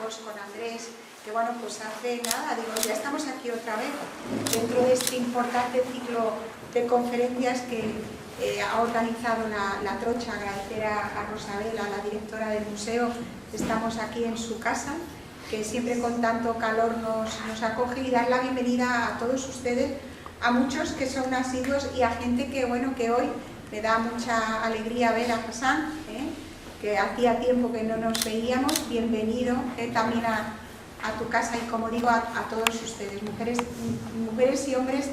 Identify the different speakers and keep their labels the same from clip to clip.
Speaker 1: Carlos, con Andrés, que bueno, pues hace nada, digo, ya estamos aquí otra vez, dentro de este importante ciclo de conferencias que ha organizado la Trocha. Agradecer a Rosabel, a la directora del museo, estamos aquí en su casa, que siempre con tanto calor nos acoge, y dar la bienvenida a todos ustedes, a muchos que son asiduos y a gente que, bueno, que hoy me da mucha alegría ver a Hassan, que hacía tiempo que no nos veíamos. Bienvenido también a tu casa, y como digo, a todos ustedes, mujeres y hombres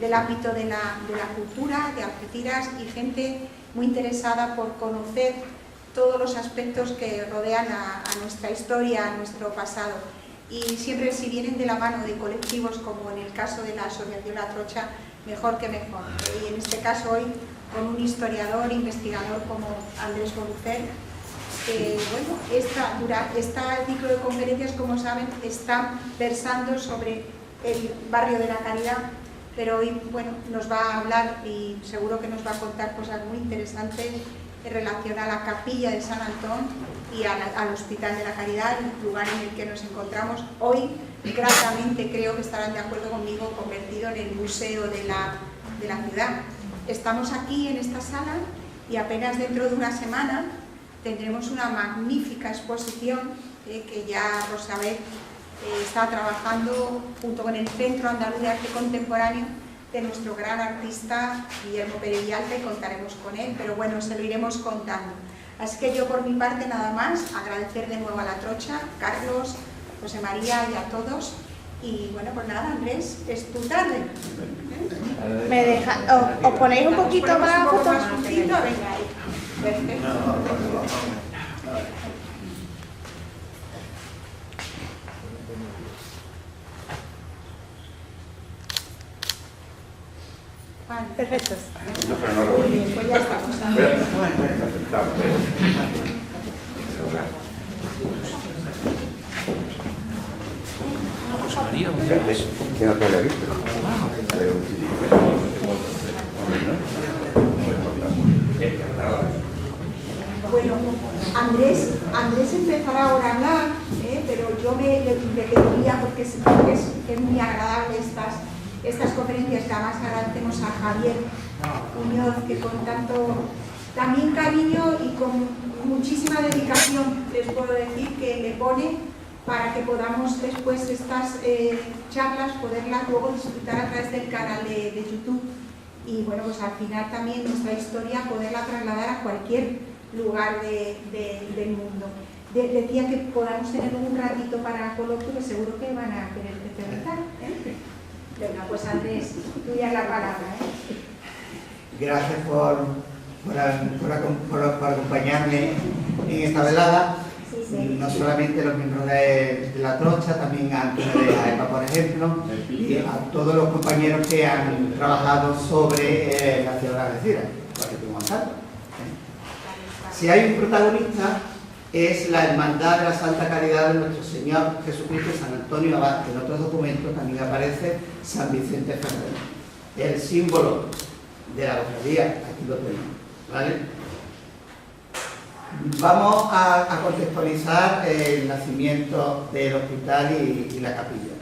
Speaker 1: del ámbito de la cultura, de Algeciras, y gente muy interesada por conocer todos los aspectos que rodean a nuestra historia, a nuestro pasado. Y siempre, si vienen de la mano de colectivos, como en el caso de la Asociación La Trocha, mejor que mejor. Y en este caso hoy con un historiador, investigador como Andrés Borucet. Bueno, este ciclo de conferencias, como saben, está versando sobre el barrio de la Caridad, pero hoy, bueno, nos va a hablar, y seguro que nos va a contar cosas muy interesantes en relación a la capilla de San Antón y al Hospital de la Caridad, el lugar en el que nos encontramos hoy. Gratamente, creo que estarán de acuerdo conmigo, convertido en el museo de la ciudad. Estamos aquí en esta sala y apenas dentro de una semana tendremos una magnífica exposición que ya Rosabel está trabajando junto con el Centro Andaluz de Arte Contemporáneo de nuestro gran artista Guillermo Pérez Villalta, y contaremos con él, pero bueno, se lo iremos contando. Así que yo, por mi parte, nada más, agradecer de nuevo a La Trocha, Carlos, José María y a todos. Y bueno, pues nada, Andrés, es tu tarde.
Speaker 2: ¿Me deja? ¿Os ponéis un poquito más?
Speaker 1: Un poco más justito, venga ahí. Perfecto. Vale.
Speaker 2: Perfecto.
Speaker 1: Muy bien, pues ya estamos.
Speaker 3: Que no te había visto.
Speaker 1: Bueno, Andrés empezará ahora a hablar, pero yo me quedaría, porque es muy agradable estas conferencias, que además agradecemos a Javier Muñoz, que con tanto también cariño y con muchísima dedicación, les puedo decir, que le pone para que podamos después estas charlas poderlas luego disfrutar a través del canal de YouTube, y bueno, pues al final también nuestra historia poderla trasladar a cualquier lugar del mundo. Decía que podamos tener un ratito para coloquio, que seguro que van a querer preguntar. Venga, pues Andrés, tuya la palabra.
Speaker 4: Gracias por acompañarme en esta velada. No solamente los miembros de La Trocha, también a Antonio de AEPA, por ejemplo, y a todos los compañeros que han trabajado sobre la ciudad de Algeciras, porque tengo tanto. Si hay un protagonista, es la Hermandad de la Santa Caridad de nuestro Señor Jesucristo San Antonio Abad, que en otros documentos también aparece San Vicente Ferrer, el símbolo de la cofradía. Aquí lo tenemos, ¿vale? Vamos a contextualizar el nacimiento del hospital y la capilla.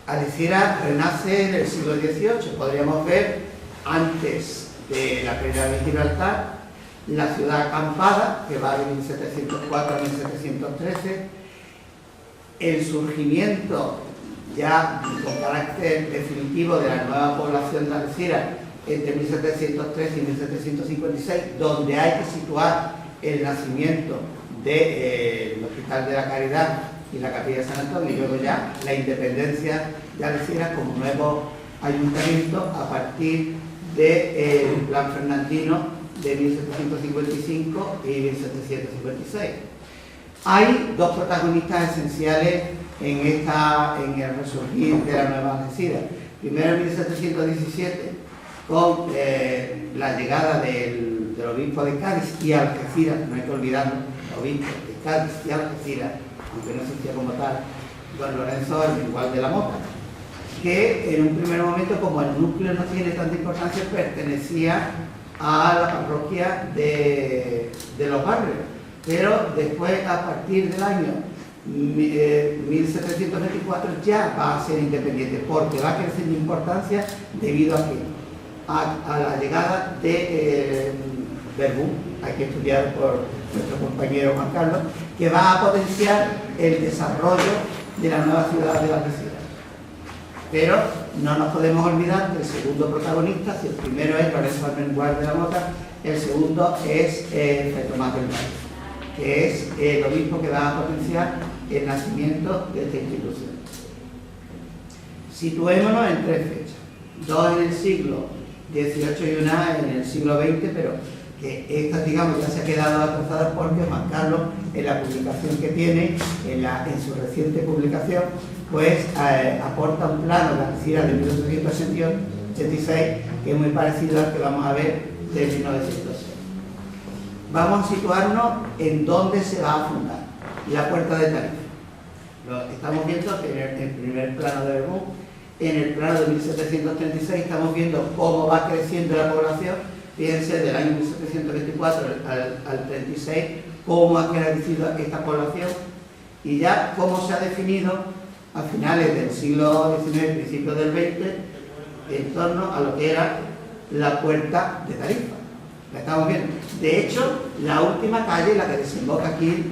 Speaker 4: Algeciras renace en el siglo XVIII, podríamos ver antes de la caída de Gibraltar, la ciudad acampada, que va de 1704 a 1713, el surgimiento ya con carácter definitivo de la nueva población de Algeciras entre 1713 y 1756, donde hay que situar el nacimiento del Hospital de la Caridad y la Capilla de San Antonio, y luego ya la independencia de Algeciras como nuevo ayuntamiento a partir del plan fernandino de 1755 y 1756. Hay dos protagonistas esenciales en el resurgir de la nueva Algeciras. Primero en 1717, con la llegada del obispo de Cádiz y Algeciras, no hay que olvidarlo, obispo de Cádiz y Algeciras, aunque no existía como tal, don Lorenzo el igual de la Mota, que en un primer momento, como el núcleo no tiene tanta importancia, pertenecía a la parroquia de los barrios, pero después, a partir del año 1724 ya va a ser independiente, porque va a crecer en importancia debido a la llegada de Verdú, aquí estudiado por nuestro compañero Juan Carlos, que va a potenciar el desarrollo de la nueva ciudad de Algeciras. Pero no nos podemos olvidar del segundo protagonista. Si el primero es Lorenzo Armenguard de la Mota, el segundo es Fray Tomás del Valle, que es el obispo que va a potenciar el nacimiento de esta institución. Situémonos en tres fechas, dos en el siglo XVIII y una en el siglo XX, pero que esta, digamos, ya se ha quedado atrasada porque Juan Carlos, en la publicación que tiene, en su reciente publicación, pues aporta un plano de Algeciras de 1886 que es muy parecido al que vamos a ver de 1906. Vamos a situarnos en dónde se va a fundar la Puerta de Tarifa. Lo estamos viendo en el primer plano de Verdú. En el plano de 1736 estamos viendo cómo va creciendo la población. Fíjense, del año 1724 al 36, cómo ha crecido esta población y ya cómo se ha definido a finales del siglo XIX, principios del XX, en torno a lo que era la Puerta de Tarifa. La estamos viendo. De hecho, la última calle, la que desemboca aquí,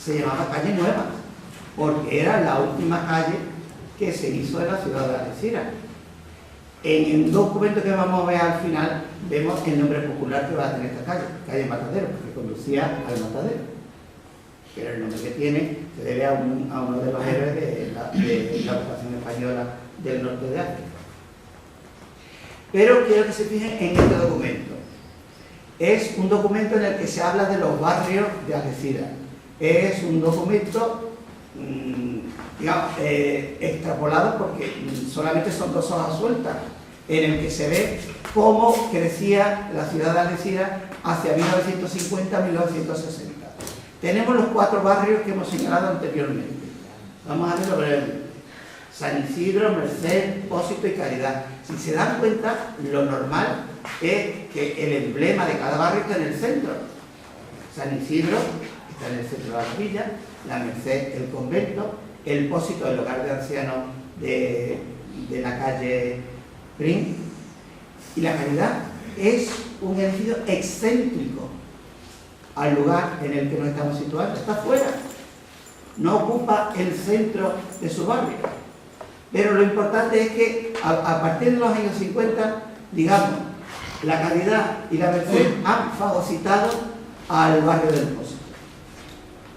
Speaker 4: se llamaba Calle Nueva, porque era la última calle que se hizo en la ciudad de Algeciras. En el documento que vamos a ver al final, vemos el nombre popular que va a tener esta calle, Calle Matadero, porque conducía al matadero. Pero el nombre que tiene se debe a uno de los héroes de la ocupación española del norte de África. Pero quiero que se fijen en este documento. Es un documento en el que se habla de los barrios de Algeciras. Es un documento, digamos, extrapolado porque solamente son 2 hojas sueltas, en el que se ve cómo crecía la ciudad de Algeciras hacia 1950-1960. Tenemos los 4 barrios que hemos señalado anteriormente. Vamos a verlo brevemente. San Isidro, Merced, Pósito y Caridad. Si se dan cuenta, lo normal es que el emblema de cada barrio está en el centro. San Isidro está en el centro de la villa, la Merced el convento, el Pósito el hogar de ancianos de la calle Prim, y la Caridad es un edificio excéntrico al lugar en el que nos estamos situando. Está fuera, no ocupa el centro de su barrio. Pero lo importante es que a partir de los años 50, digamos, la Caridad y la Merced han fagocitado al barrio del Pósito,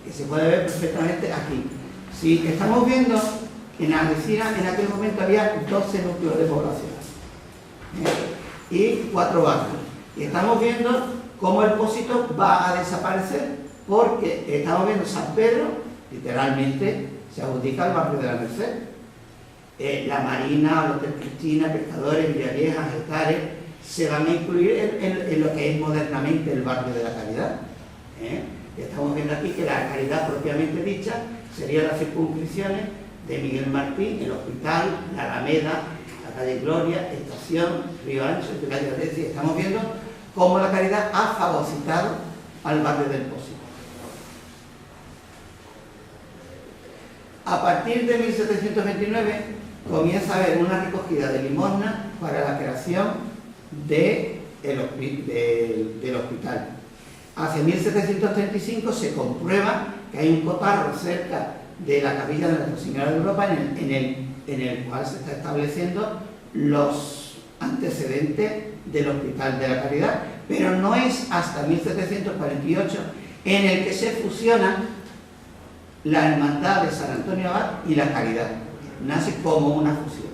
Speaker 4: que se puede ver perfectamente aquí. Si estamos viendo, en Algeciras en aquel momento había 12 núcleos de población y 4 barrios. Y estamos viendo cómo el Pósito va a desaparecer, porque estamos viendo San Pedro, literalmente se adjudica al barrio de la Merced. La Marina, el Hotel Cristina, Pescadores, Villavieja, Getares, se van a incluir en lo que es modernamente el barrio de la Caridad. Estamos viendo aquí que la Caridad propiamente dicha serían las circunscripciones de Miguel Martín, el Hospital, la Alameda, la calle Gloria, Estación, Río Ancho, el calle Grecia. Estamos viendo cómo la Caridad ha fagocitado al barrio del Pósito. A partir de 1729 comienza a haber una recogida de limosna para la creación del hospital. Hacia 1735 se comprueba que hay un cotarro cerca de la capilla de Nuestra Señora de Europa en el cual se está estableciendo los antecedentes del Hospital de la Caridad, pero no es hasta 1748 en el que se fusionan la Hermandad de San Antonio Abad y la Caridad. Nace como una fusión.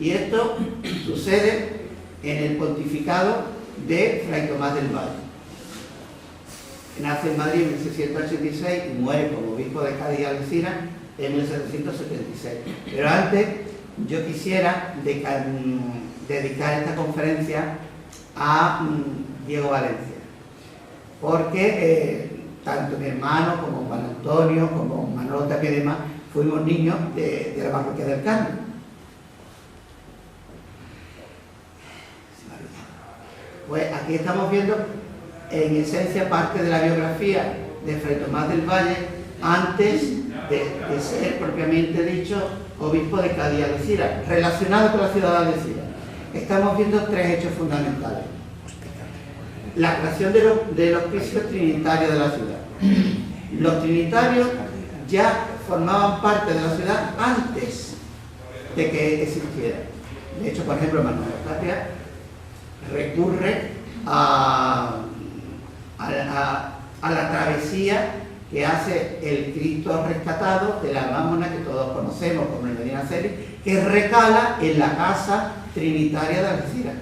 Speaker 4: Y esto sucede en el pontificado de Fray Tomás del Valle. Nace en Madrid en 1686 y muere como obispo de Cádiz y Algeciras en 1776. Pero antes yo quisiera dedicar esta conferencia a Diego Valencia, porque tanto mi hermano como Juan Antonio, como Manolo Tapia y demás, fuimos niños de la parroquia del Carmen. Pues aquí estamos viendo en esencia parte de la biografía de Fray Tomás del Valle, antes de ser propiamente dicho obispo de Cádiz y Algeciras. Relacionado con la ciudad de Algeciras, estamos viendo tres hechos fundamentales. La creación del hospicio trinitario de la ciudad. Los trinitarios ya formaban parte de la ciudad antes de que existiera. De hecho, por ejemplo, Manuel Tapia recurre a la travesía que hace el Cristo rescatado de la Mámona que todos conocemos como el Medina Celi, que recala en la casa trinitaria de Algeciras.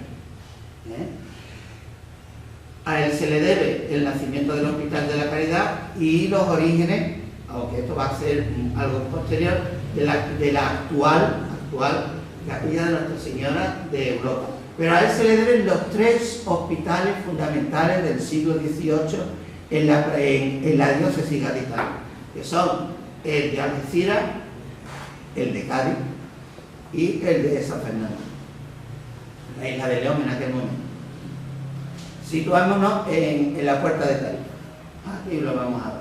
Speaker 4: A él se le debe el nacimiento del Hospital de la Caridad y los orígenes, aunque esto va a ser algo posterior, de la actual capilla de Nuestra Señora de Europa. Pero a él se le deben los tres hospitales fundamentales del siglo XVIII en la diócesis gaditana, que son el de Algeciras, el de Cádiz y el de San Fernando, la isla de León en aquel momento. Situámonos en la puerta de Tarifa. Aquí lo vamos a ver.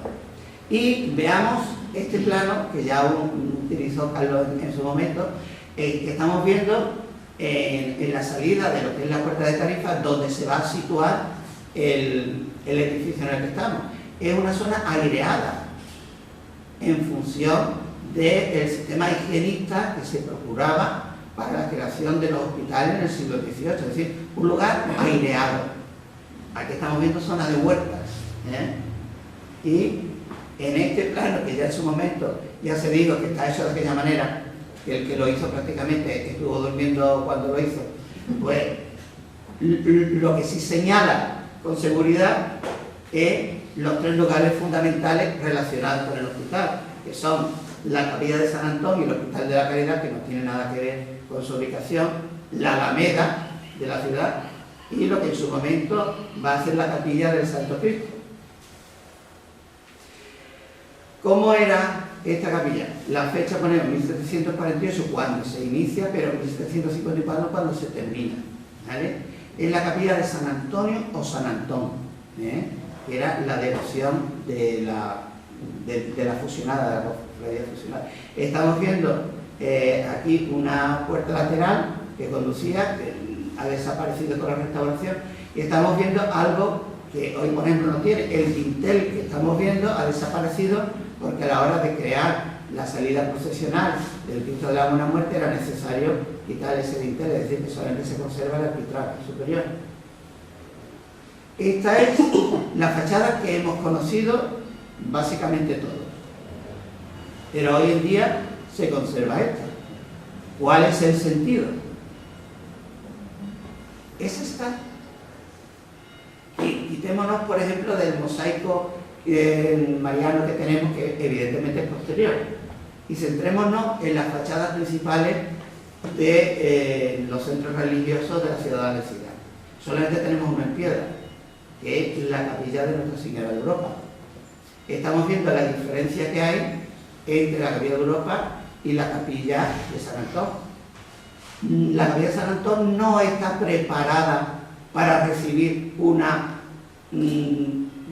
Speaker 4: Y veamos este plano que ya utilizó Carlos en su momento, que estamos viendo en la salida de lo que es la puerta de Tarifa, donde se va a situar el edificio en el que estamos. Es una zona aireada en función del sistema higienista que se procuraba para la creación de los hospitales en el siglo XVIII, es decir, un lugar aireado. Aquí estamos viendo zonas de huertas, y en este plano, que ya en su momento ya se dijo que está hecho de aquella manera, que el que lo hizo prácticamente estuvo durmiendo cuando lo hizo, pues lo que sí señala con seguridad es los tres lugares fundamentales relacionados con el hospital, que son la capilla de San Antón y el Hospital de la Caridad, que no tiene nada que ver con su ubicación, la Alameda de la ciudad y lo que en su momento va a ser la capilla del Santo Cristo. ¿Cómo era esta capilla? La fecha ponemos 1748 cuando se inicia, pero 1754 cuando se termina, ¿vale? Es la capilla de San Antonio o San Antón, que era la devoción de la fusionada, de la cofradía fusionada. Estamos viendo aquí una puerta lateral que conducía, que ha desaparecido con la restauración, y estamos viendo algo que hoy, por ejemplo, no tiene. El dintel que estamos viendo ha desaparecido porque a la hora de crear la salida procesional del Cristo de la Buena Muerte era necesario quitar ese dintel, es decir, que solamente se conserva el arquitrabe superior. Esta es la fachada que hemos conocido básicamente todos, pero hoy en día se conserva esta. ¿Cuál es el sentido? Es esta. Y quitémonos, por ejemplo, del mosaico mariano que tenemos, que evidentemente es posterior, y centrémonos en las fachadas principales de los centros religiosos de la ciudad de Algeciras. Solamente tenemos una en piedra, que es la capilla de Nuestra Señora de Europa. Estamos viendo la diferencia que hay entre la capilla de Europa y la capilla de San Antón. La capilla de San Antón no está preparada para recibir una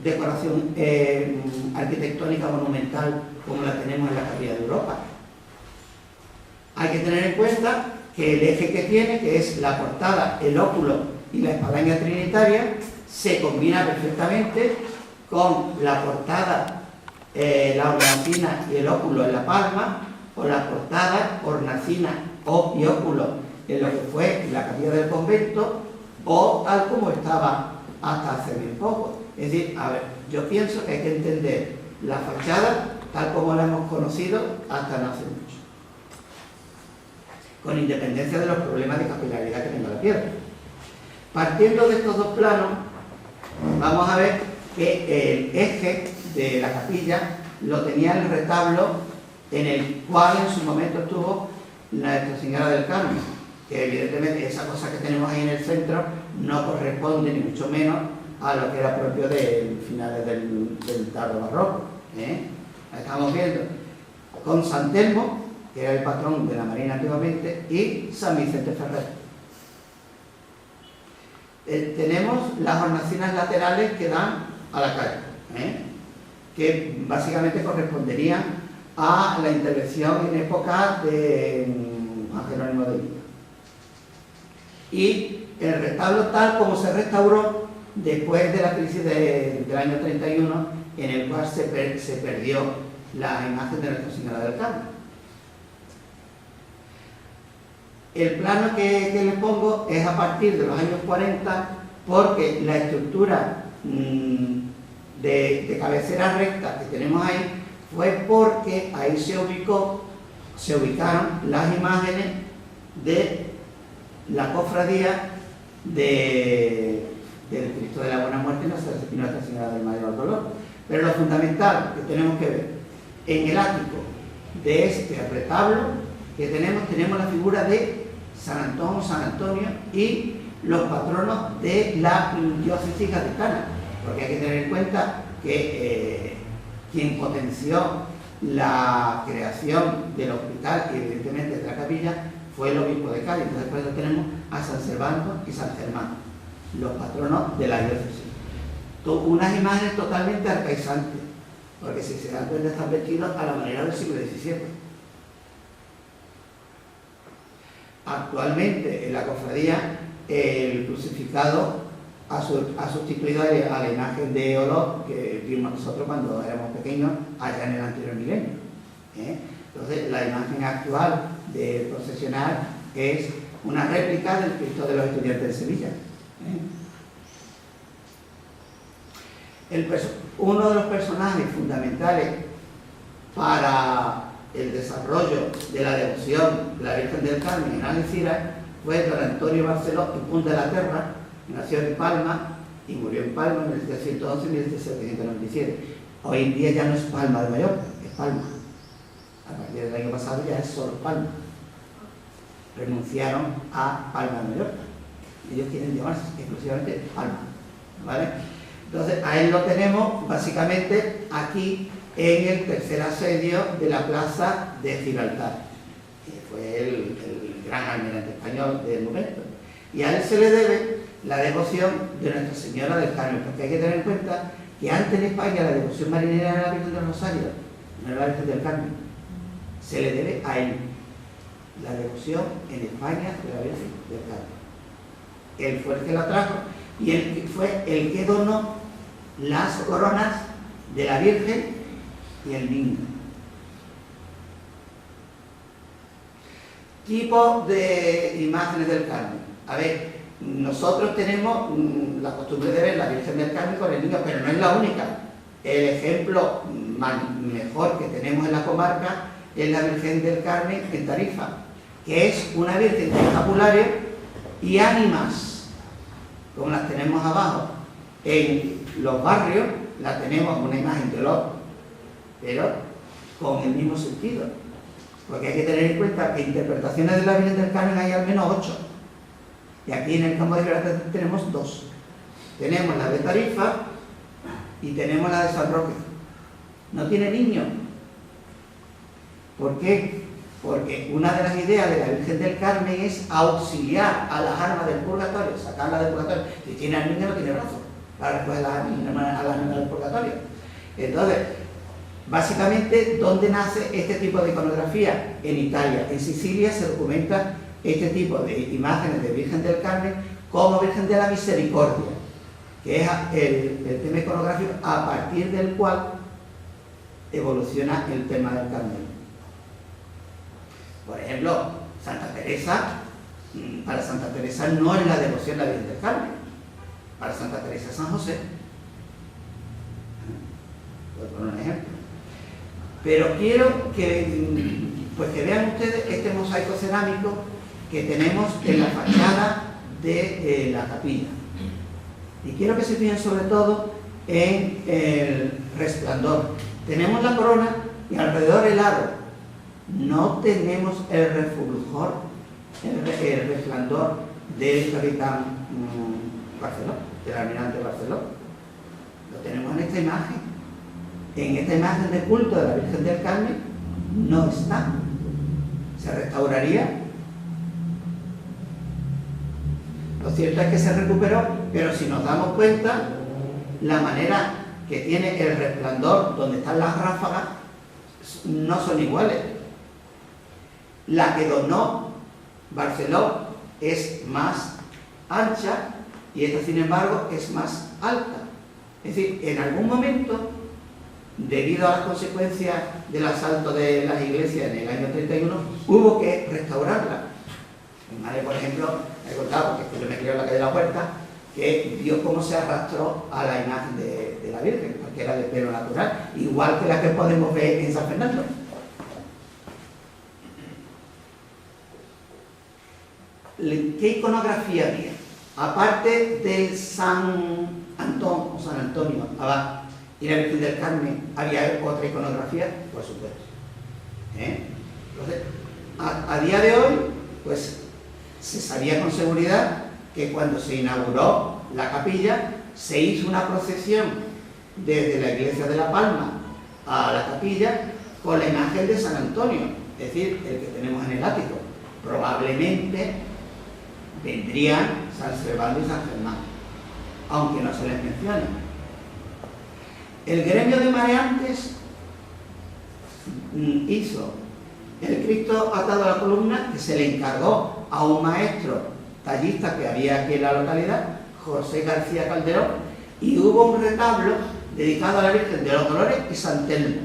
Speaker 4: decoración arquitectónica monumental como la tenemos en la capilla de Europa. Hay que tener en cuenta que el eje que tiene, que es la portada, el óculo y la espadaña trinitaria, se combina perfectamente con la portada, la hornacina y el óculo en la palma, o la portada, hornacina y óculo en lo que fue la capilla del convento, o tal como estaba hasta hace bien poco. Es decir, a ver, yo pienso que hay que entender la fachada tal como la hemos conocido hasta no hace mucho, con independencia de los problemas de capilaridad que tenga la piedra. Partiendo de estos dos planos, vamos a ver que el eje de la capilla lo tenía el retablo en el cual en su momento estuvo Nuestra Señora del Carmen, que evidentemente esa cosa que tenemos ahí en el centro no corresponde ni mucho menos a lo que era propio de finales del tardo barroco. Estamos viendo con San Telmo, que era el patrón de la Marina antiguamente, y San Vicente Ferrer. Tenemos las hornacinas laterales que dan a la calle. que básicamente corresponderían a la intervención en época de Juan Jerónimo de Ávila. Y el retablo tal como se restauró después de la crisis del año 31, en el cual se perdió la imagen de Nuestra Señora del Carmen. El plano que les pongo es a partir de los años 40, porque la estructura de cabecera recta que tenemos ahí fue porque ahí se ubicaron las imágenes de la cofradía del Cristo de la Buena Muerte y Nuestra Señora del Mayor Dolor. Pero lo fundamental que tenemos que ver, en el ático de este retablo que tenemos la figura de San Antonio y los patronos de la diócesis gaditana, porque hay que tener en cuenta que quien potenció la creación del hospital y evidentemente de la capilla fue el obispo de Cádiz. Entonces por eso tenemos a San Servando y San Germán, los patronos de la diócesis. Unas imágenes totalmente arcaizantes, porque si se dan cuenta están vestidos a la manera del siglo XVII. Actualmente en la cofradía el crucificado ha sustituido a la imagen de oro que vimos nosotros cuando éramos pequeños allá en el anterior milenio. Entonces la imagen actual de procesional es una réplica del Cristo de los Estudiantes de Sevilla. Uno de los personajes fundamentales para el desarrollo de la devoción de la Virgen del Carmen en Algeciras fue don Antonio Barceló y Punta de la Terra. Nació en Palma y murió en Palma en 1711 y 1797. Hoy en día ya no es Palma de Mallorca, es Palma. A partir del año pasado ya es solo Palma. Renunciaron a Palma de Mallorca. Ellos quieren llamarse exclusivamente Palma, ¿vale? Entonces a él lo tenemos básicamente aquí en el tercer asedio de la plaza de Gibraltar, que fue el gran almirante español del momento. Y a él se le debe la devoción de Nuestra Señora del Carmen, porque hay que tener en cuenta que antes en España la devoción marinera era la Virgen del Rosario, no era la Virgen del Carmen. Se le debe a él la devoción en España de la Virgen del Carmen. Él fue el que la trajo y él fue el que donó las coronas de la Virgen y el niño. Tipo de imágenes del Carmen. A ver, nosotros tenemos la costumbre de ver la Virgen del Carmen con el niño, pero no es la única. El ejemplo mejor que tenemos en la comarca es la Virgen del Carmen en Tarifa, que es una Virgen de escapulario y ánimas, como las tenemos abajo. En los barrios la tenemos una imagen de oro, pero con el mismo sentido, porque hay que tener en cuenta que interpretaciones de la Virgen del Carmen hay al menos 8, y aquí en el campo de Gibraltar tenemos 2. Tenemos la de Tarifa y tenemos la de San Roque. No tiene niño. ¿Por qué? Porque una de las ideas de la Virgen del Carmen es auxiliar a las almas del purgatorio, sacarlas del purgatorio. Si tiene al niño no tiene brazos para recoger a las almas del purgatorio. Entonces, básicamente, ¿dónde nace este tipo de iconografía? En Italia. En Sicilia se documenta este tipo de imágenes de Virgen del Carmen como Virgen de la Misericordia, que es el tema iconográfico a partir del cual evoluciona el tema del Carmen. Por ejemplo, Santa Teresa, para Santa Teresa no es la devoción de la Virgen del Carmen, para Santa Teresa es San José. Voy a poner un ejemplo. Pero quiero que vean ustedes este mosaico cerámico que tenemos en la fachada de la capilla. Y quiero que se fijen sobre todo en el resplandor. Tenemos la corona y alrededor el aro. No tenemos el refulgor, el resplandor del capitán Barceló, del almirante Barceló. Lo tenemos en esta imagen. En esta imagen de culto de la Virgen del Carmen no está. Se restauraría. Lo cierto es que se recuperó, pero si nos damos cuenta, la manera que tiene el resplandor donde están las ráfagas no son iguales. La que donó Barceló es más ancha y esta, sin embargo, es más alta. Es decir, en algún momento, debido a las consecuencias del asalto de las iglesias en el año 31, hubo que restaurarla. Mi madre, por ejemplo, me ha contado, porque yo me crié en la calle de la Huerta, que vio cómo se arrastró a la imagen de la Virgen, porque era de pelo natural, igual que la que podemos ver en San Fernando. ¿Qué iconografía había? Aparte del San Antonio Abad y la Virgen del Carmen, ¿había otra iconografía? Por supuesto. Entonces, a día de hoy, pues se sabía con seguridad que cuando se inauguró la capilla, se hizo una procesión desde la iglesia de La Palma a la capilla con la imagen de San Antonio, es decir, el que tenemos en el ático. Probablemente vendrían San Servando y San Germán, aunque no se les mencione. El gremio de mareantes hizo el Cristo atado a la columna, que se le encargó a un maestro tallista que había aquí en la localidad, José García Calderón, y hubo un retablo dedicado a la Virgen de los Dolores y San Telmo.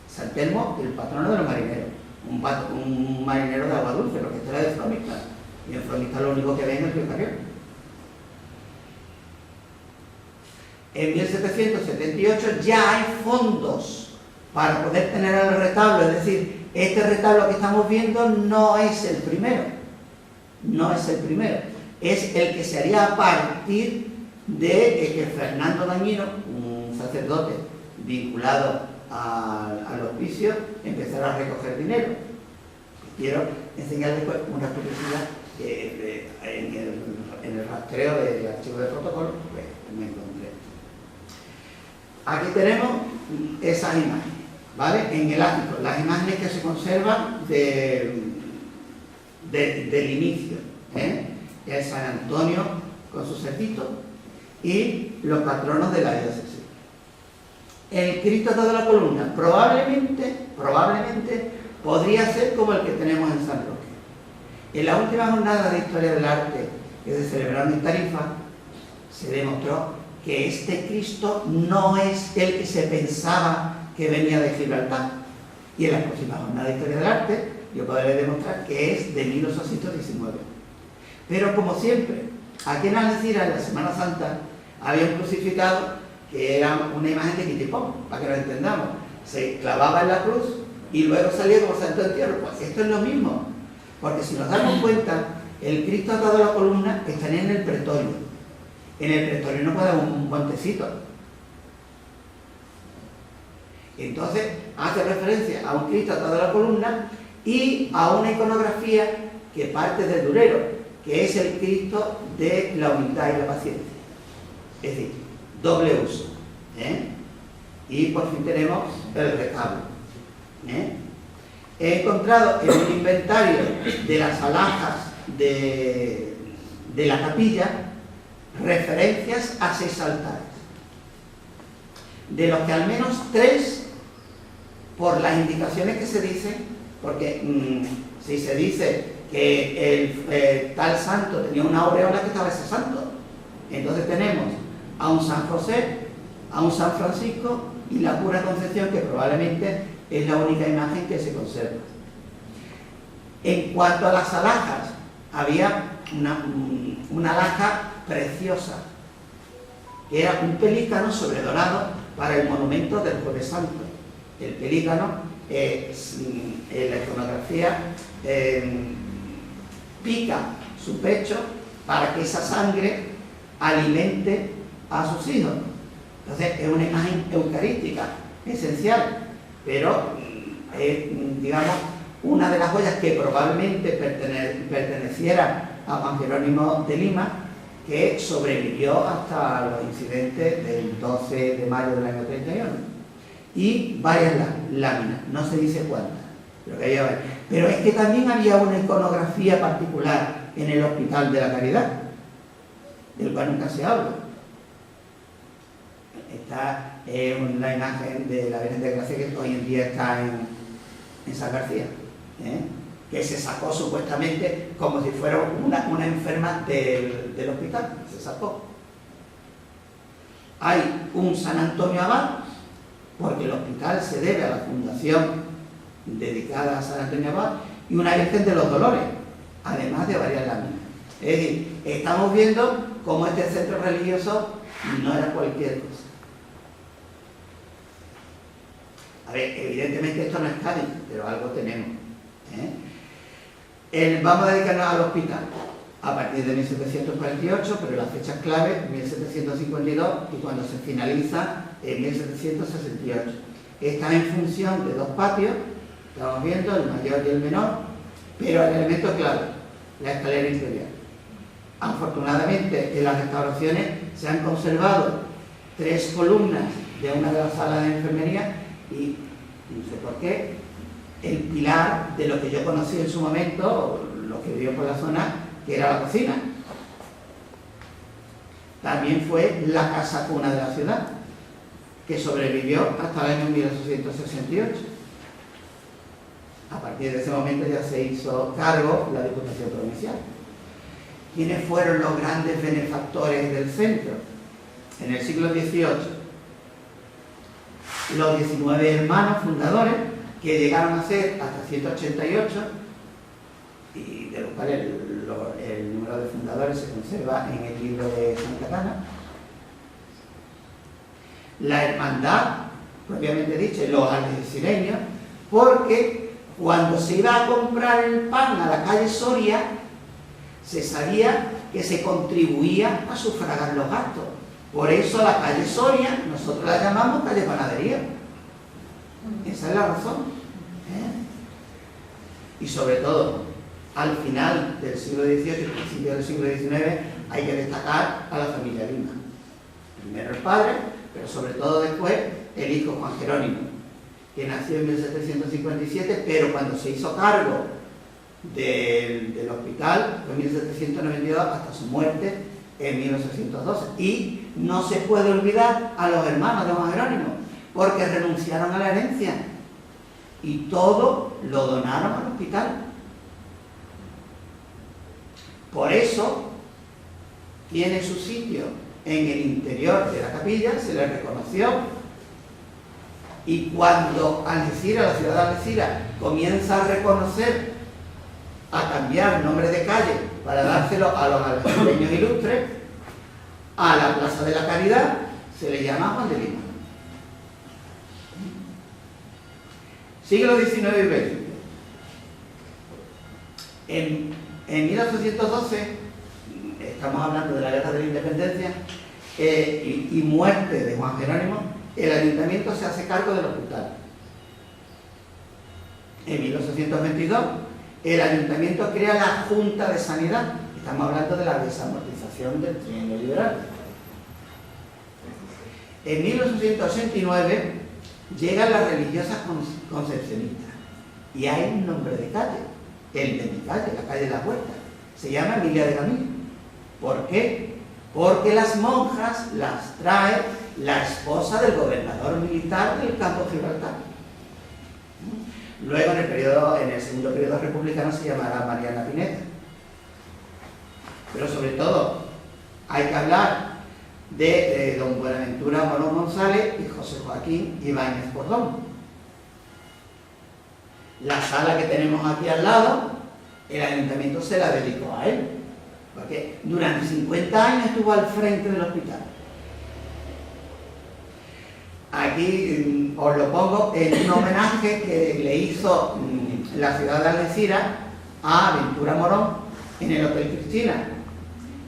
Speaker 4: San Telmo, el patrono de los marineros, un marinero de agua dulce, lo que era de Fromista, y en Fromista lo único que ven es el río Carrión. En 1778 ya hay fondos para poder tener el retablo, es decir, este retablo que estamos viendo no es el primero, es el que se haría a partir de que Fernando Dañino, un sacerdote vinculado al hospicio, empezara a recoger dinero. Quiero enseñarles después una curiosidad que en el rastreo del archivo de protocolo pues, me encontré. Aquí tenemos esas imágenes, ¿vale? En el ático, las imágenes que se conservan del inicio, el San Antonio con su cerdito y los patronos de la diócesis. El Cristo atado a la columna probablemente podría ser como el que tenemos en San Roque. En la última jornada de Historia del Arte que se celebraron en Tarifa, se demostró que este Cristo no es el que se pensaba que venía de Gibraltar. Y en la próxima jornada de Historia del Arte yo podré demostrar que es de 1819. Pero como siempre, aquí en Algeciras, en la Semana Santa, había un crucificado que era una imagen de Quitipón, para que lo entendamos. Se clavaba en la cruz y luego salía como santo entierro. Pues esto es lo mismo, porque si nos damos cuenta, el Cristo atado a la columna estaría en el pretorio. En el pretorio no puede haber un puentecito. Entonces hace referencia a un Cristo atado a la columna y a una iconografía que parte del Durero, que es el Cristo de la humildad y la paciencia. Es decir, doble uso. Y por fin tenemos el retablo. He encontrado en un inventario de las alhajas de la capilla referencias a 6 altares, de los que al menos 3, por las indicaciones que se dicen, porque si se dice que el tal santo tenía una aureola, que estaba ese santo. Entonces tenemos a un San José, a un San Francisco y la pura Concepción, que probablemente es la única imagen que se conserva. En cuanto a las alhajas, había una alhaja preciosa, que era un pelícano sobredorado para el monumento del Jueves Santo. El pelícano, en la iconografía, pica su pecho para que esa sangre alimente a sus hijos. Entonces es una imagen eucarística, esencial, pero es, digamos, una de las joyas que probablemente perteneciera a Juan Jerónimo de Lima, que sobrevivió hasta los incidentes del 12 de mayo del año 31. Y varias láminas, no se dice cuántas, pero es que también había una iconografía particular en el Hospital de la Caridad, del cual nunca se habla. Esta es una imagen de la Virgen de Gracia que hoy en día está en San García, que se sacó supuestamente como si fuera una enferma del hospital, se sacó. Hay un San Antonio Abad, porque el hospital se debe a la fundación dedicada a San Antonio Abad, y una Virgen de los Dolores, además de varias láminas. Es decir, estamos viendo cómo este centro religioso no era cualquier cosa. A ver, evidentemente esto no es Cádiz, pero algo tenemos. Vamos a dedicarnos al hospital a partir de 1748, pero las fechas clave, 1752, y cuando se finaliza, en 1768. Está en función de dos patios, estamos viendo, el mayor y el menor, pero el elemento clave, la escalera interior. Afortunadamente, en las restauraciones se han conservado 3 columnas de una de las salas de enfermería y, no sé por qué, el pilar de lo que yo conocí en su momento, lo que vio por la zona, que era la cocina. También fue la casa cuna de la ciudad, que sobrevivió hasta el año 1868. A partir de ese momento ya se hizo cargo la Diputación Provincial. ¿Quiénes fueron los grandes benefactores del centro? En el siglo XVIII, los 19 hermanos fundadores, que llegaron a ser hasta 188, y de los cuales el número de fundadores se conserva en el libro de Santa Cana. La hermandad, propiamente dicho, los algecireños, porque cuando se iba a comprar el pan a la calle Soria, se sabía que se contribuía a sufragar los gastos. Por eso la calle Soria, nosotros la llamamos calle Panadería. Esa es la razón. Y sobre todo, al final del siglo XVIII y principio del siglo XIX, hay que destacar a la familia Lima. Primero el padre, pero sobre todo después el hijo Juan Jerónimo, que nació en 1757, pero cuando se hizo cargo del hospital fue en 1792 hasta su muerte en 1812. Y no se puede olvidar a los hermanos de Juan Jerónimo, porque renunciaron a la herencia y todo lo donaron al hospital. Por eso tiene su sitio en el interior de la capilla, se le reconoció, y cuando Algeciras, la ciudad de Algeciras, comienza a reconocer, a cambiar nombre de calle para dárselo a los algecireños ilustres, a la Plaza de la Caridad se le llama Juan de Lima. Siglo XIX y XX. En 1812, estamos hablando de la Guerra de la Independencia y muerte de Juan Jerónimo, el ayuntamiento se hace cargo del hospital. En 1822, el ayuntamiento crea la Junta de Sanidad. Estamos hablando de la desamortización del trienio liberal. En 1889 llegan las religiosas concepcionistas y hay un nombre de calle, el de mi calle, la calle de la Puerta. Se llama Emilia de Camino. ¿Por qué? Porque las monjas las trae la esposa del gobernador militar del campo Gibraltar. Luego, en el segundo periodo republicano, se llamará Mariana Pineda. Pero sobre todo, hay que hablar de don Buenaventura Morón González y José Joaquín Ibáñez Cordón. La sala que tenemos aquí al lado, el ayuntamiento se la dedicó a él, porque durante 50 años estuvo al frente del hospital. Aquí os lo pongo en un homenaje que le hizo la ciudad de Algeciras a Ventura Morón en el Hotel Cristina.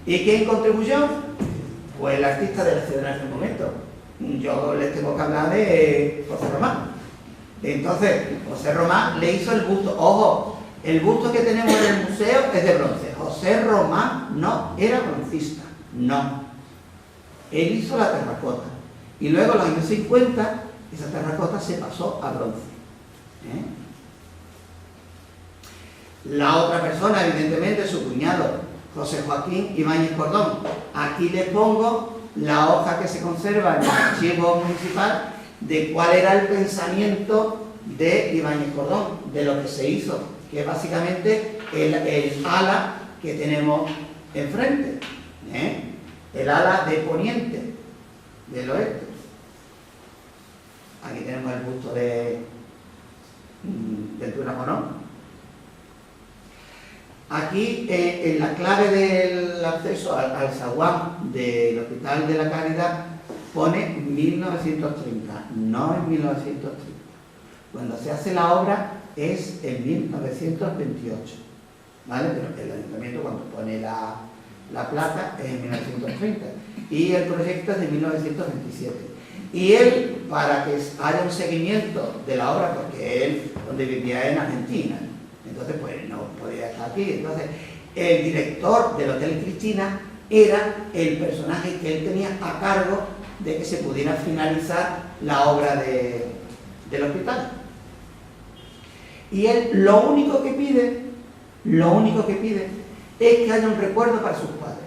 Speaker 4: ¿Y quién contribuyó? Pues el artista de la ciudad en ese momento. Yo les tengo que hablar de José Román. Entonces, José Román le hizo el busto. Ojo, el busto que tenemos en el museo es de bronce. José Román no era broncista, no. Él hizo la terracota. Y luego en los años 50, esa terracota se pasó a bronce. La otra persona, evidentemente, su cuñado, José Joaquín Ibáñez Cordón. Aquí les pongo la hoja que se conserva en el archivo municipal de cuál era el pensamiento de Ibáñez Cordón, de lo que se hizo, que es básicamente el ala que tenemos enfrente, el ala de poniente del oeste. Aquí tenemos el busto de Ventura Morón. Aquí, en la clave del acceso al zaguán del Hospital de la Caridad, pone 1930, no en 1930. Cuando se hace la obra es en 1928, ¿vale? Pero el ayuntamiento, cuando pone la placa, es en 1930. Y el proyecto es de 1927. Y él, para que haya un seguimiento de la obra, porque él, donde vivía en Argentina, entonces pues no podía estar aquí. Entonces el director del Hotel Cristina era el personaje que él tenía a cargo de que se pudiera finalizar la obra del hospital. Y él lo único que pide es que haya un recuerdo para sus padres.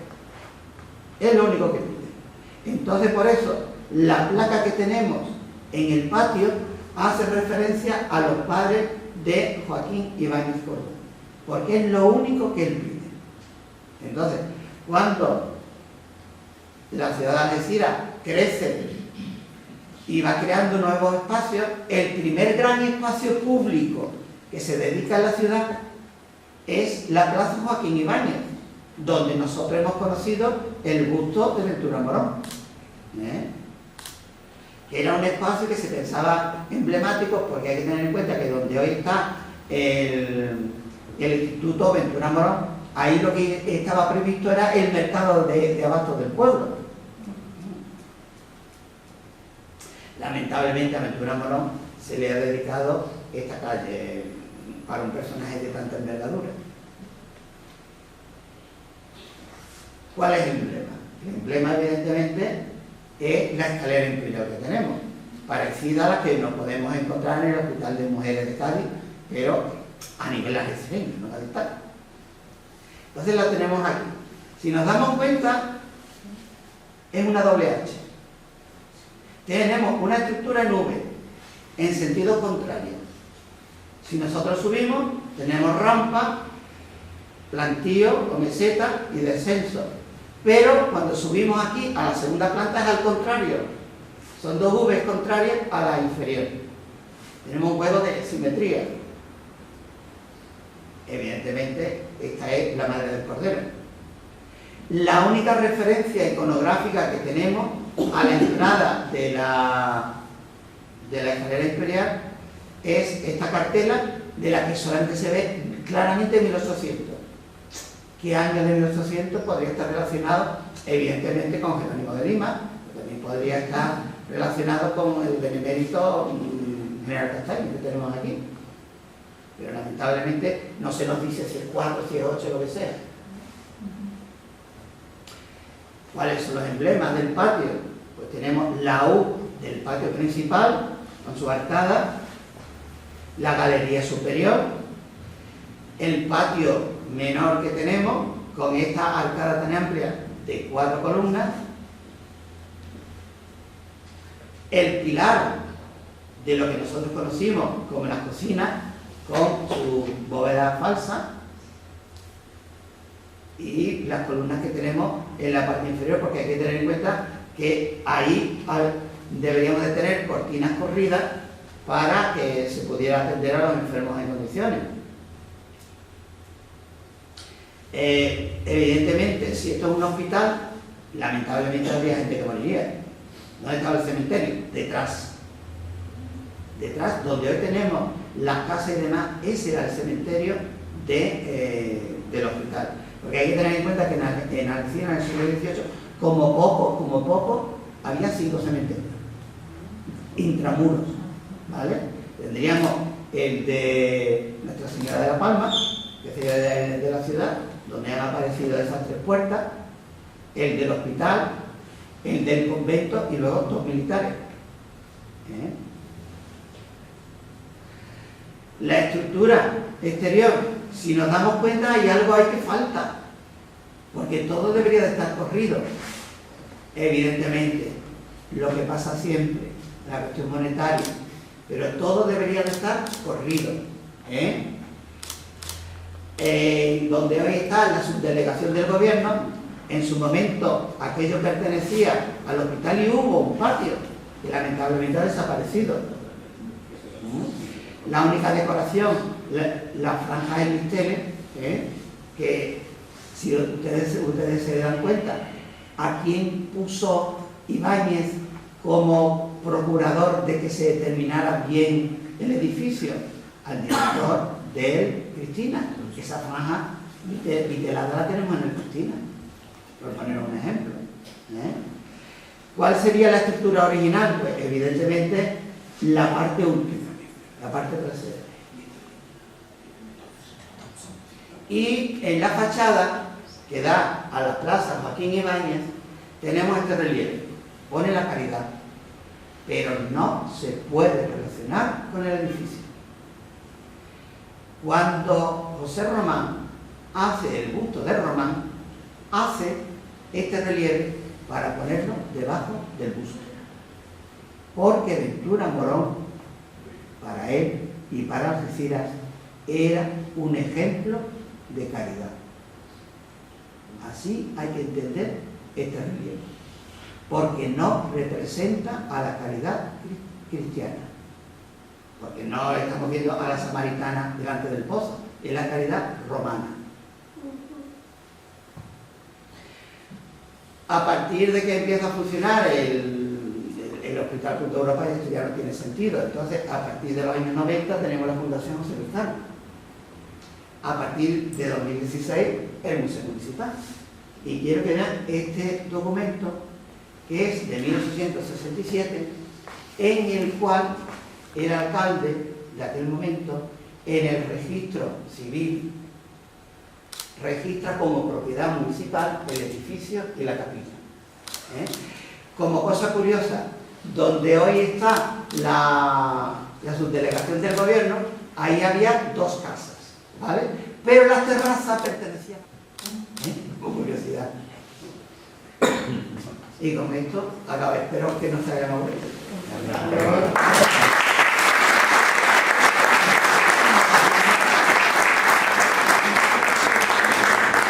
Speaker 4: Es lo único que pide. Entonces, por eso la placa que tenemos en el patio hace referencia a los padres de Joaquín Ibáñez Cordón, porque es lo único que él pide. Entonces, cuando la ciudad de Algeciras crece y va creando nuevos espacios, el primer gran espacio público que se dedica a la ciudad es la Plaza Joaquín Ibáñez, donde nosotros hemos conocido el busto de Ventura Morón, que era un espacio que se pensaba emblemático, porque hay que tener en cuenta que donde hoy está el Instituto Ventura Morón, ahí lo que estaba previsto era el mercado de abastos del pueblo. Lamentablemente a Ventura Morón se le ha dedicado esta calle para un personaje de tanta envergadura. ¿Cuál es el emblema? El emblema, evidentemente, es la escalera inferior que tenemos, parecida a la que nos podemos encontrar en el Hospital de Mujeres de Cádiz, pero a nivel algecireño, no gaditano. Entonces la tenemos aquí. Si nos damos cuenta, es una doble H. Tenemos una estructura en V, en sentido contrario. Si nosotros subimos, tenemos rampa, plantío o meseta y descenso. Pero cuando subimos aquí a la segunda planta es al contrario. Son dos V's contrarias a la inferior. Tenemos un juego de simetría. Evidentemente, esta es la madre del cordero. La única referencia iconográfica que tenemos a la entrada de la escalera imperial es esta cartela, de la que solamente se ve claramente 1800. ¿Qué año de 1800? Podría estar relacionado evidentemente con Jerónimo de Lima, pero también podría estar relacionado con el benemérito general Castaño que tenemos aquí, pero lamentablemente no se nos dice si es 4, si es 8, lo que sea. ¿Cuáles son los emblemas del patio? Pues tenemos la U del patio principal con su arcada, la galería superior, el patio menor que tenemos con esta arcada tan amplia de 4 columnas, el pilar de lo que nosotros conocimos como las cocinas con su bóveda falsa y las columnas que tenemos en la parte inferior, porque hay que tener en cuenta que ahí deberíamos de tener cortinas corridas para que se pudiera atender a los enfermos en condiciones. Evidentemente, si esto es un hospital, lamentablemente habría gente que moriría. ¿Dónde estaba el cementerio? Detrás. Detrás, donde hoy tenemos las casas y demás, ese era el cementerio del hospital. Porque hay que tener en cuenta que en Algeciras, en el siglo XVIII, como poco, había 5 cementerios intramuros, ¿vale? Tendríamos el de Nuestra Señora de la Palma, que sería de la ciudad, donde han aparecido esas 3 puertas, el del hospital, el del convento y luego 2 militares. La estructura exterior, si nos damos cuenta, hay algo ahí que falta, porque todo debería de estar corrido. evidentemente, lo que pasa siempre, la cuestión monetaria, pero todo debería de estar corrido, donde hoy está la subdelegación del gobierno, en su momento aquello pertenecía al hospital y hubo un patio que lamentablemente ha desaparecido. La única decoración, las franjas en listeles, que si ustedes se dan cuenta, ¿a quién puso Ibáñez como procurador de que se terminara bien el edificio? Al director de Cristina. Esa franja vitelada la tenemos en el Cristina, por poner un ejemplo. ¿Cuál sería la estructura original? Pues evidentemente la parte última, la parte trasera. Y en la fachada que da a la plaza Joaquín Ibáñez tenemos este relieve, pone la Caridad, pero no se puede relacionar con el edificio. Cuando José Román hace el busto de Román, hace este relieve para ponerlo debajo del busto, porque Ventura Morón, para él y para Algeciras, era un ejemplo de caridad. Así hay que entender este relieve, porque no representa a la caridad cristiana, porque no estamos viendo a la samaritana delante del pozo, es la caridad romana. A partir de que empieza a funcionar el Hospital Punta Europa, esto ya no tiene sentido. Entonces, a partir de los años 90 tenemos la Fundación José Lozano. A partir de 2016, el Museo Municipal. Y quiero que vean este documento, que es de 1867, en el cual el alcalde de aquel momento, en el registro civil, registra como propiedad municipal el edificio y la capilla. Como cosa curiosa, donde hoy está la subdelegación del gobierno, ahí había dos casas, ¿vale? Pero la terraza pertenecía, con curiosidad. Y con esto acabo, espero que no se hayan aburrido.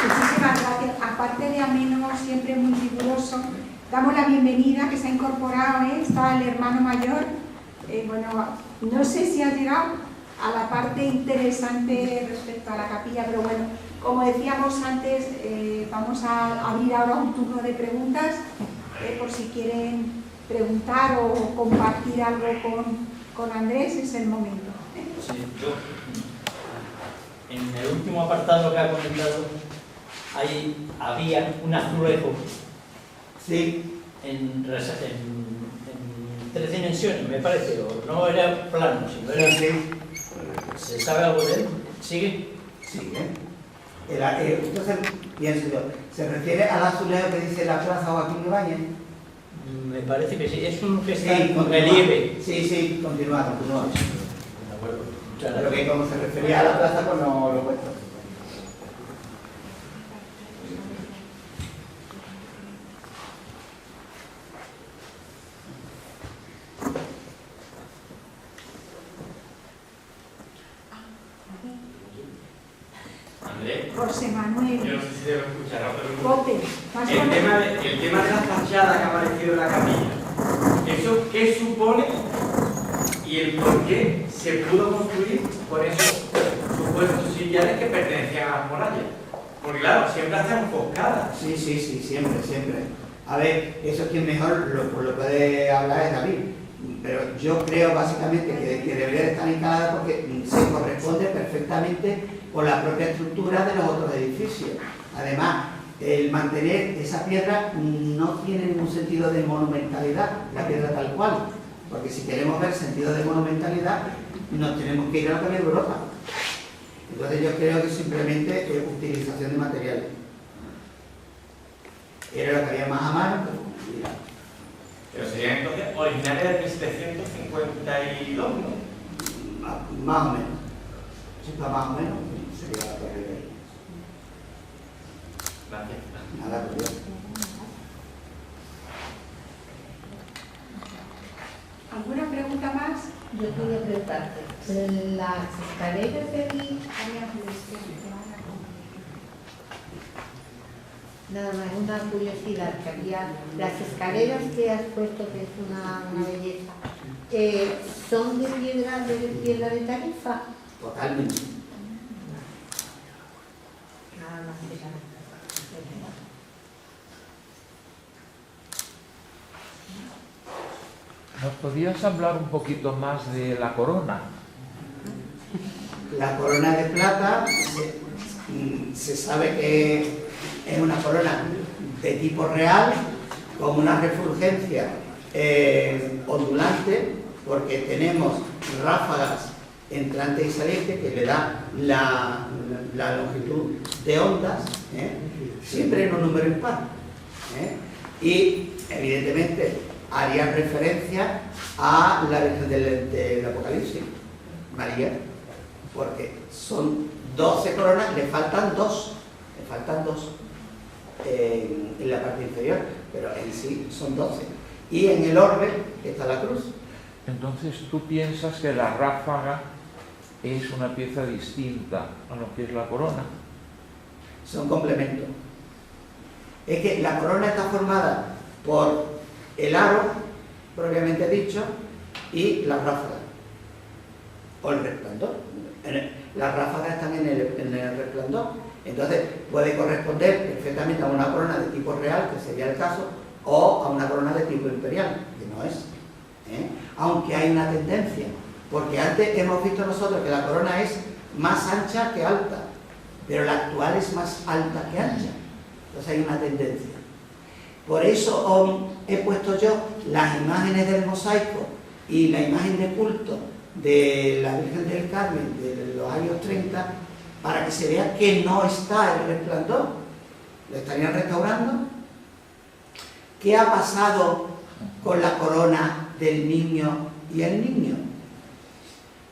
Speaker 1: Muchísimas gracias. Aparte de ameno, siempre muy riguroso, damos la bienvenida, que se ha incorporado, está el hermano mayor. Bueno, no sé si ha llegado a la parte interesante respecto a la capilla, pero bueno, como decíamos antes, vamos a abrir ahora un turno de preguntas, por si quieren preguntar o compartir algo con Andrés, es el momento.
Speaker 5: Sí, yo, en el último apartado que ha comentado, había un azulejo,
Speaker 4: Sí.
Speaker 5: en 3 dimensiones, me parece, o no era plano, sino era...
Speaker 4: Sí.
Speaker 5: ¿Se sabe algo de él? ¿Sigue?
Speaker 4: Sí, entonces, pienso yo, ¿se refiere al azulejo que dice la plaza Joaquín Ibáñez?
Speaker 5: Me parece que sí, es un que está
Speaker 4: Sí,
Speaker 5: en
Speaker 4: continúa.
Speaker 5: relieve.
Speaker 4: Sí, continúa.
Speaker 5: De acuerdo. Muchas
Speaker 4: Pero
Speaker 5: gracias.
Speaker 4: que como se refería a la plaza, pues no lo he puesto.
Speaker 6: Andrés,
Speaker 1: José Manuel,
Speaker 6: yo no sé si debo escuchar, pero
Speaker 1: Pote, más
Speaker 6: el tema de la fachada que ha aparecido en la capilla, ¿eso qué supone y el por qué se pudo construir con esos supuestos sillares que pertenecían a las murallas? Porque claro, siempre hacen enfoscadas.
Speaker 4: Sí, siempre. A ver, eso quien mejor lo puede hablar es David. Pero yo creo básicamente que debería de estar instalada porque se corresponde perfectamente con la propia estructura de los otros edificios. Además, el mantener esa piedra no tiene ningún sentido de monumentalidad, la piedra tal cual. Porque si queremos ver sentido de monumentalidad, nos tenemos que ir a la Capilla de Europa. Entonces yo creo que simplemente es utilización de materiales. Era lo que había más a mano, pero mira.
Speaker 6: Pero serían entonces originales de 1752, ¿no?
Speaker 4: Más o menos. Más o menos sería la torre de ahí.
Speaker 6: Gracias.
Speaker 4: Nada, por Dios.
Speaker 1: pregunta más?
Speaker 7: Yo quería preguntarte, las escaleras de aquí, nada más, una curiosidad que había, las escaleras que has puesto, que es una belleza, ¿son de piedra de Tarifa?
Speaker 4: Totalmente.
Speaker 7: Nada más era.
Speaker 8: ¿Nos podías hablar un poquito más de la corona?
Speaker 4: La corona de plata se sabe que es una corona de tipo real, con una refulgencia ondulante, porque tenemos ráfagas entrantes y salientes que le da la longitud de ondas, siempre en un número impar. Y evidentemente haría referencia a la Virgen del Apocalipsis, María, porque son 12 coronas, le faltan dos en la parte inferior, pero en sí son 12. Y en el orbe está la cruz.
Speaker 8: Entonces, ¿tú piensas que la ráfaga es una pieza distinta a lo que es la corona?
Speaker 4: Son complementos. Es que la corona está formada por el aro, propiamente dicho, y la ráfaga, o el resplandor. Las ráfagas están en el resplandor, entonces puede corresponder perfectamente a una corona de tipo real, que sería el caso, o a una corona de tipo imperial, que no es. Aunque hay una tendencia, porque antes hemos visto nosotros que la corona es más ancha que alta, pero la actual es más alta que ancha, entonces hay una tendencia. Por eso he puesto yo las imágenes del mosaico y la imagen de culto de la Virgen del Carmen de los años 30, para que se vea que no está el resplandor. ¿Lo estarían restaurando? ¿Qué ha pasado con la corona del niño y el niño?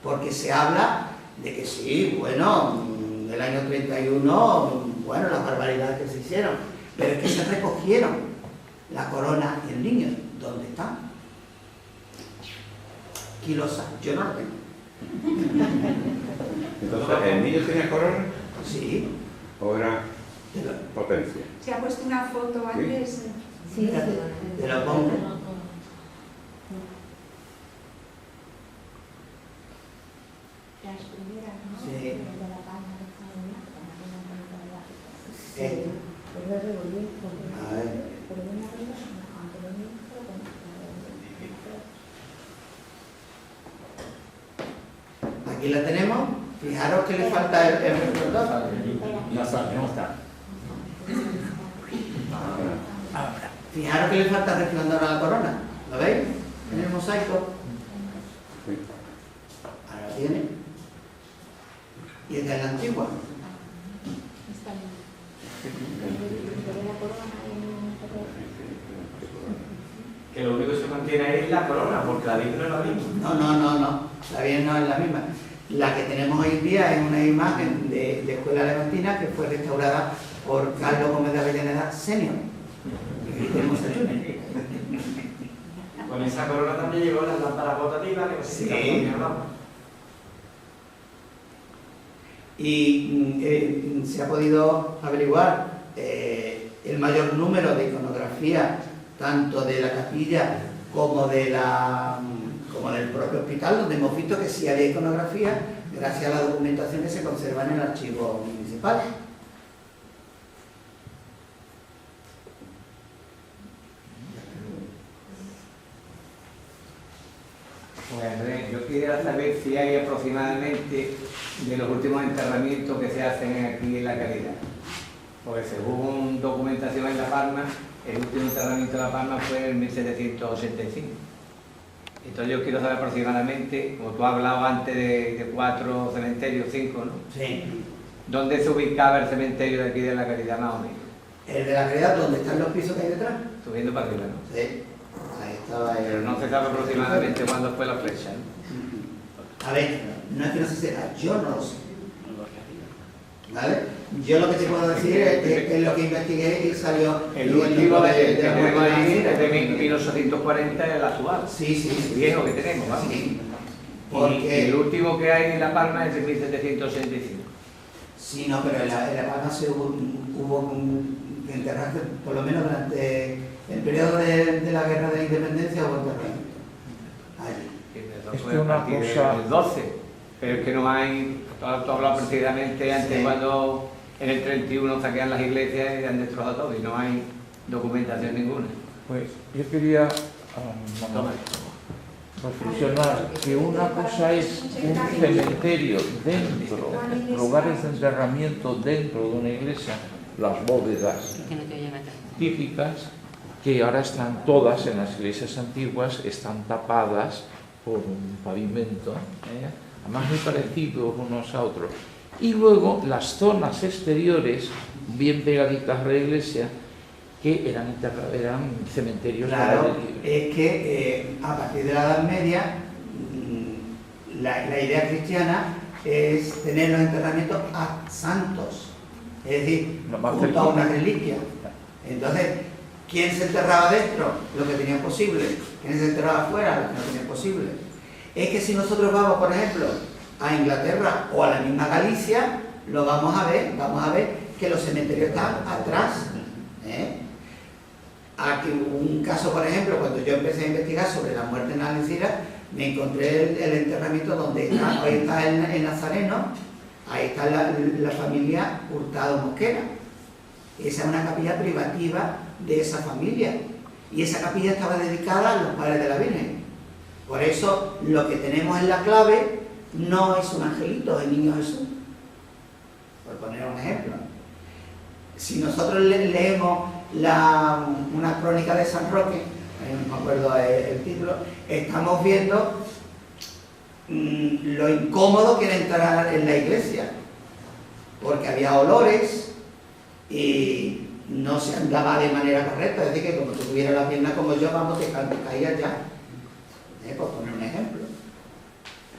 Speaker 4: Porque se habla de que sí, bueno, el año 31, bueno, las barbaridades que se hicieron, pero es que se recogieron la corona y el niño. ¿Dónde están? ¿Quién lo sabe? Yo no lo tengo.
Speaker 3: Entonces, ¿el niño tenía corona
Speaker 4: Sí.
Speaker 3: o era potencia?
Speaker 1: Se ha puesto una foto antes.
Speaker 7: Sí,
Speaker 4: Te lo pongo.
Speaker 1: Las primeras, ¿no?
Speaker 4: Sí.
Speaker 1: De la palma de
Speaker 4: A ver. Aquí la tenemos. Fijaros que le falta el resplandor.
Speaker 5: No está.
Speaker 4: Fijaros que le falta el resplandor a la corona. ¿Lo veis? En el mosaico. Ahora lo tiene. Y esta es la antigua.
Speaker 6: Que lo único que se mantiene ahí es la corona, porque la Virgen no es la misma.
Speaker 4: No. La Virgen no es la misma. La que tenemos hoy en día es una imagen de Escuela Levantina que fue restaurada por Carlos Gómez de Avellaneda Senior. Y aquí tenemos el túnel.
Speaker 6: Con esa corona también llegó las lámparas rotativas, que
Speaker 4: Sí.
Speaker 6: también hablamos.
Speaker 4: Y se ha podido averiguar el mayor número de iconografía, tanto de la capilla como del propio hospital, donde hemos visto que sí había iconografía, gracias a la documentación que se conserva en el archivo municipal.
Speaker 9: Pues Andrés, yo quisiera saber si hay aproximadamente de los últimos enterramientos que se hacen aquí en la Caridad. Porque según documentación en La Palma, el último enterramiento de La Palma fue en 1785. Entonces yo quiero saber aproximadamente, como tú has hablado antes de 4 cementerios, 5, ¿no?
Speaker 4: Sí.
Speaker 9: ¿Dónde se ubicaba el cementerio de aquí de la Caridad más o menos?
Speaker 4: El de la Caridad, donde están los pisos que hay detrás.
Speaker 9: Subiendo para arriba, ¿no?
Speaker 4: Sí. Ahí estaba
Speaker 9: Pero no se sabe aproximadamente cuándo fue la fecha, ¿no?
Speaker 4: A ver, no es que no se sepa, yo no lo sé. ¿vale? Yo lo que te puedo decir es que es lo que investigué y salió
Speaker 9: El último
Speaker 4: de
Speaker 9: que
Speaker 4: la
Speaker 9: tenemos
Speaker 4: muerte
Speaker 9: ahí
Speaker 4: nacida.
Speaker 9: es de 1840, el actual.
Speaker 4: Sí, sí, sí.
Speaker 9: El viejo que tenemos, vamos.
Speaker 4: Sí.
Speaker 9: Y
Speaker 4: Porque
Speaker 9: el último que hay en La Palma es de 1765.
Speaker 4: sí, no, pero en La Palma hubo un enterramiento, por lo menos durante el periodo de la Guerra de la Independencia hubo enterramiento allí.
Speaker 8: Es
Speaker 9: Fue
Speaker 8: que
Speaker 9: a
Speaker 8: una
Speaker 9: partir
Speaker 8: cosa-
Speaker 9: del 12, pero es que no hay, tú has hablado precisamente antes
Speaker 4: Sí.
Speaker 9: cuando en el 31 saquean las iglesias y han destrozado todo y no hay documentación ninguna.
Speaker 8: Pues yo quería reflexionar que una cosa es un cementerio dentro, lugares de enterramiento dentro de una iglesia, las bóvedas típicas, que ahora están todas en las iglesias antiguas, están tapadas por un pavimento, además muy parecidos unos a otros. Y luego las zonas exteriores, bien pegaditas a la iglesia, que eran cementerios.
Speaker 4: Claro, es que a partir de la Edad Media la idea cristiana es tener los enterramientos a santos, es decir,
Speaker 8: Lo más
Speaker 4: junto a
Speaker 8: cerquita.
Speaker 4: una reliquia. Entonces, ¿quién se enterraba dentro? Lo que tenían posible. ¿Quién se enterraba afuera? Lo que no tenían posible. Es que si nosotros vamos, por ejemplo, a Inglaterra o a la misma Galicia, lo vamos a ver que los cementerios están atrás. Aquí un caso, por ejemplo, cuando yo empecé a investigar sobre la muerte en Algeciras, me encontré el enterramiento donde está, hoy está el Nazareno, ahí está la familia Hurtado Mosquera. Esa es una capilla privativa de esa familia y esa capilla estaba dedicada a los padres de la Virgen. Por eso lo que tenemos en la clave no es un angelito, es el niño Jesús, por poner un ejemplo. Si nosotros leemos una crónica de San Roque, no me acuerdo el título, estamos viendo lo incómodo que era entrar en la iglesia, porque había olores y no se andaba de manera correcta, es decir, que como tú tuvieras la pierna como yo, vamos, te caías ya, por poner un ejemplo,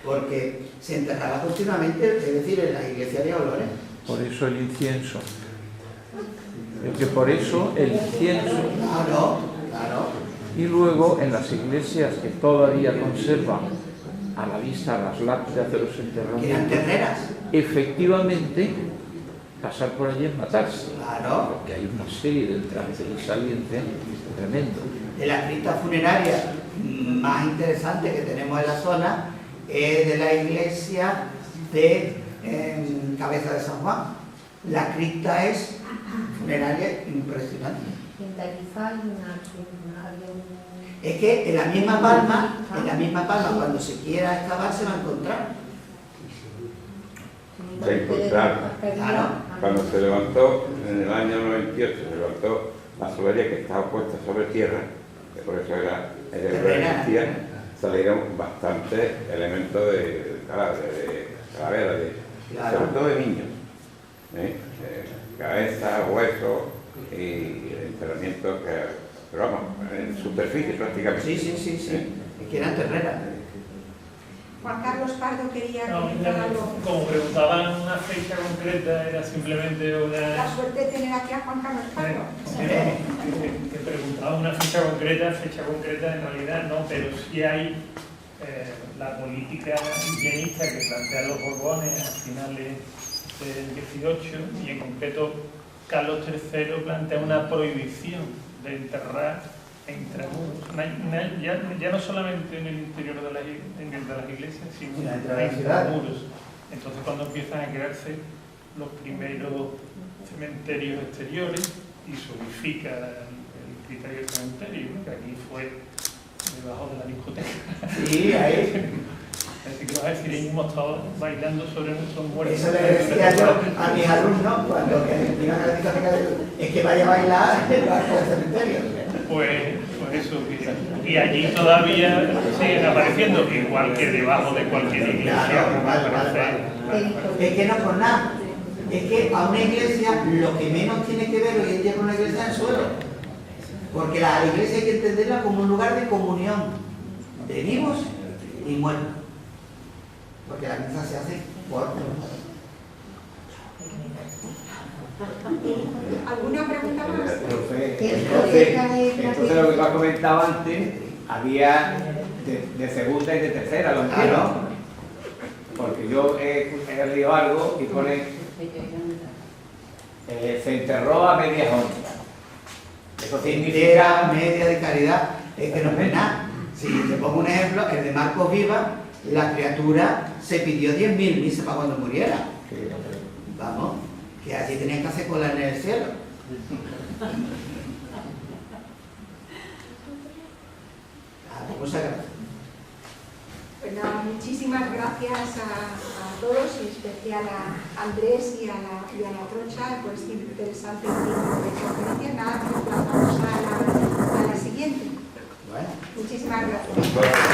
Speaker 4: porque se enterraba continuamente, es decir, en las iglesias había olores.
Speaker 8: Por eso el incienso. Es que por eso el incienso.
Speaker 4: Claro, claro.
Speaker 8: Y luego en las iglesias que todavía conservan a la vista las lápidas de los
Speaker 4: Que eran
Speaker 8: enterramientos,
Speaker 4: terreras.
Speaker 8: efectivamente pasar por allí es matarse.
Speaker 4: Claro.
Speaker 8: Porque hay una serie de entrante y saliente tremendo.
Speaker 4: De la cripta funeraria más interesante que tenemos en la zona es de la iglesia de Cabeza de San Juan. La cripta es funeraria impresionante.
Speaker 7: En Tarifa hay
Speaker 4: Es que en la misma palma, cuando se quiera excavar se va a encontrar.
Speaker 3: Se encontraron.
Speaker 4: Claro.
Speaker 3: Cuando se levantó, en el año 98, se levantó la solería que estaba puesta sobre tierra, que por eso era existía, salieron bastantes elementos de calavera,
Speaker 4: Claro.
Speaker 3: sobre todo de niños. Cabeza, hueso y enterramiento, pero vamos, en superficie prácticamente.
Speaker 4: Sí. Es que eran terreras.
Speaker 1: Juan Carlos Pardo quería
Speaker 10: No,
Speaker 1: comentar algo.
Speaker 10: como preguntaban una fecha concreta, era simplemente
Speaker 1: La
Speaker 10: una...
Speaker 1: suerte de tener aquí a Juan Carlos Pardo.
Speaker 10: Que preguntaba una fecha concreta en realidad no, pero sí hay la política higienista que plantean los Borbones a finales del 18 y en concreto Carlos III plantea una prohibición de enterrar intramuros, ya no solamente en el interior de las iglesias, sino en intramuros. Entonces cuando empiezan a crearse los primeros cementerios exteriores y se unifica el criterio del cementerio, ¿no? Que aquí fue debajo de la discoteca.
Speaker 4: Sí, ahí.
Speaker 10: Así que vas a decir, hemos estado bailando sobre nuestros muertos.
Speaker 4: Eso le decía yo a mis alumnos cuando iban a la discoteca, es que vaya a bailar en el cementerio.
Speaker 10: Pues eso, y allí todavía siguen apareciendo, igual que debajo de cualquier iglesia.
Speaker 4: Claro, vale. Es que no por nada. Es que a una iglesia lo que menos tiene que ver hoy en día con una iglesia es el suelo. Porque la iglesia hay que entenderla como un lugar de comunión de vivos y muertos. Porque la misa se hace por
Speaker 1: ¿Alguna pregunta más?
Speaker 9: Entonces lo que tú has comentado antes, había de segunda y de tercera, lo entiendo. Porque yo he leído algo y pone se enterró a media honra. Eso significa
Speaker 4: media de caridad, es que no es nada. Si te pongo un ejemplo, el de Marcos Viva, la criatura se pidió 10.000 misas para cuando muriera. Vamos, que allí tenían que hacer cola en el cielo. Muchas gracias.
Speaker 1: Pues nada, muchísimas gracias a todos y en especial a Andrés y a la Trocha por este interesante tipo de conferencia. Nada, nos emplazamos a la siguiente.
Speaker 4: Bueno.
Speaker 1: Muchísimas gracias.